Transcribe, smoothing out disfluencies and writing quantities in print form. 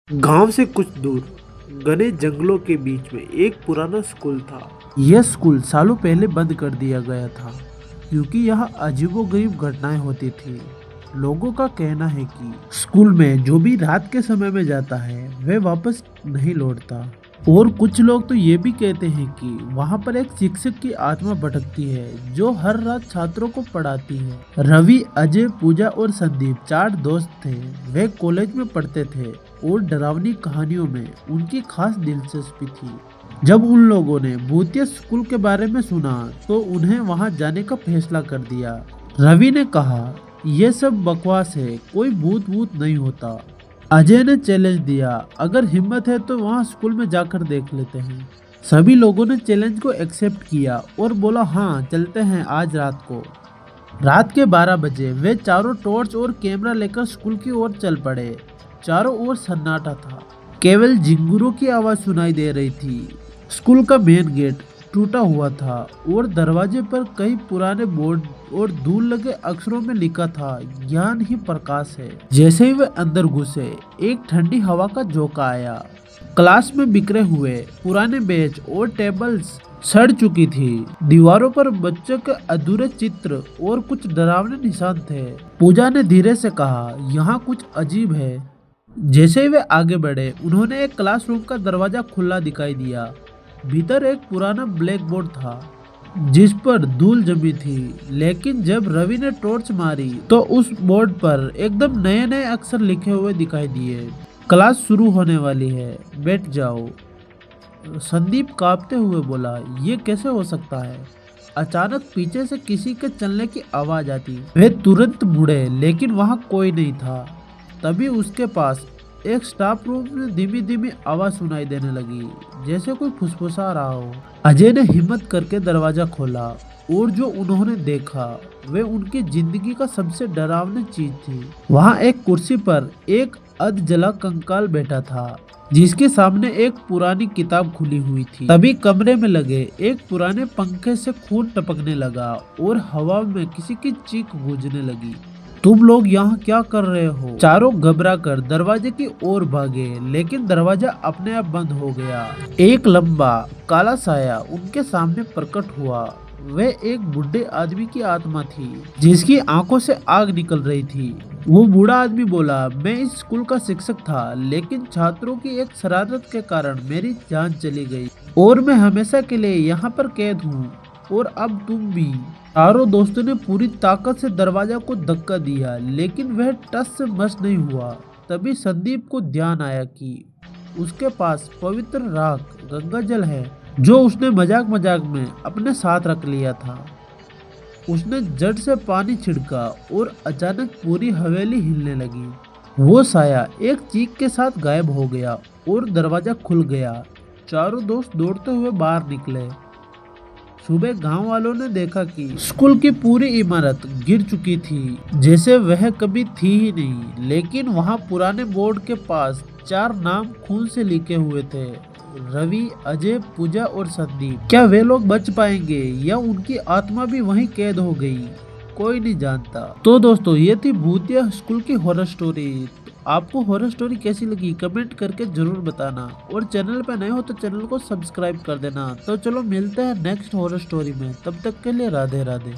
गांव से कुछ दूर घने जंगलों के बीच में एक पुराना स्कूल था। यह स्कूल सालों पहले बंद कर दिया गया था क्योंकि यहाँ अजीबोगरीब घटनाएं होती थी। लोगों का कहना है कि स्कूल में जो भी रात के समय में जाता है वह वापस नहीं लौटता। और कुछ लोग तो ये भी कहते हैं कि वहाँ पर एक शिक्षक की आत्मा भटकती है जो हर रात छात्रों को पढ़ाती है। रवि, अजय, पूजा और संदीप 4 दोस्त थे। वे कॉलेज में पढ़ते थे और डरावनी कहानियों में उनकी खास दिलचस्पी थी। जब उन लोगों ने भूतिया स्कूल के बारे में सुना तो उन्हें वहां जाने का फैसला कर दिया। रवि ने कहा, यह सब बकवास है, कोई भूत नहीं होता। अजय ने चैलेंज दिया, अगर हिम्मत है तो वहां स्कूल में जाकर देख लेते हैं। सभी लोगों ने चैलेंज को एक्सेप्ट किया और बोला, हाँ चलते हैं आज रात को। रात के 12 बजे वे चारों टॉर्च और कैमरा लेकर स्कूल की ओर चल पड़े। चारों ओर सन्नाटा था, केवल झिंगुरों की आवाज सुनाई दे रही थी। स्कूल का मेन गेट टूटा हुआ था और दरवाजे पर कई पुराने बोर्ड और धूल लगे अक्षरों में लिखा था, ज्ञान ही प्रकाश है। जैसे ही वे अंदर घुसे एक ठंडी हवा का झोंका आया। क्लास में बिखरे हुए पुराने बेंच और टेबल्स सड़ चुकी थी। दीवारों पर बच्चों के अधूरे चित्र और कुछ डरावने निशान थे। पूजा ने धीरे से कहा, यहाँ कुछ अजीब है। जैसे ही वे आगे बढ़े उन्होंने एक क्लासरूम का दरवाजा खुला दिखाई दिया। भीतर एक पुराना ब्लैक बोर्ड था जिस पर धूल जमी थी, लेकिन जब रवि ने टॉर्च मारी तो उस बोर्ड पर एकदम नए अक्षर लिखे हुए दिखाई दिए। क्लास शुरू होने वाली है, बैठ जाओ। संदीप कांपते हुए बोला, ये कैसे हो सकता है। अचानक पीछे से किसी के चलने की आवाज आती। वे तुरंत मुड़े लेकिन वहां कोई नहीं था। तभी उसके पास एक स्टाफ रूम में धीमी आवाज सुनाई देने लगी, जैसे कोई फुसफुसा रहा हो। अजय ने हिम्मत करके दरवाजा खोला और जो उन्होंने देखा वे उनकी जिंदगी का सबसे डरावनी चीज थी। वहां एक कुर्सी पर एक अध जला कंकाल बैठा था जिसके सामने एक पुरानी किताब खुली हुई थी। तभी कमरे में लगे एक पुराने पंखे से खून टपकने लगा और हवा में किसी की चीख गूंजने लगी। तुम लोग यहाँ क्या कर रहे हो। चारों घबरा कर दरवाजे की ओर भागे, लेकिन दरवाजा अपने आप बंद हो गया। एक लंबा काला साया उनके सामने प्रकट हुआ। वह एक बूढ़े आदमी की आत्मा थी जिसकी आंखों से आग निकल रही थी। वो बूढ़ा आदमी बोला, मैं इस स्कूल का शिक्षक था, लेकिन छात्रों की एक शरारत के कारण मेरी जान चली गई और मैं हमेशा के लिए यहाँ पर कैद हूँ, और अब तुम भी। चारों दोस्तों ने पूरी ताकत से दरवाजा को धक्का दिया, लेकिन वह टस से मस नहीं हुआ। तभी संदीप को ध्यान आया कि उसके पास पवित्र राख गंगा जल है जो उसने मजाक में अपने साथ रख लिया था। उसने जड़ से पानी छिड़का और अचानक पूरी हवेली हिलने लगी। वो साया एक चीख के साथ गायब हो गया और दरवाजा खुल गया। चारों दोस्त दौड़ते हुए बाहर निकले। सुबह गांव वालों ने देखा कि स्कूल की पूरी इमारत गिर चुकी थी, जैसे वह कभी थी ही नहीं। लेकिन वहां पुराने बोर्ड के पास 4 नाम खून से लिखे हुए थे, रवि, अजय, पूजा और संदीप। क्या वे लोग बच पाएंगे या उनकी आत्मा भी वहीं कैद हो गई, कोई नहीं जानता। तो दोस्तों, ये थी भूतिया स्कूल की हॉरर स्टोरी। आपको हॉरर स्टोरी कैसी लगी कमेंट करके जरूर बताना, और चैनल पे नए हो तो चैनल को सब्सक्राइब कर देना। तो चलो मिलते हैं नेक्स्ट हॉरर स्टोरी में, तब तक के लिए राधे राधे।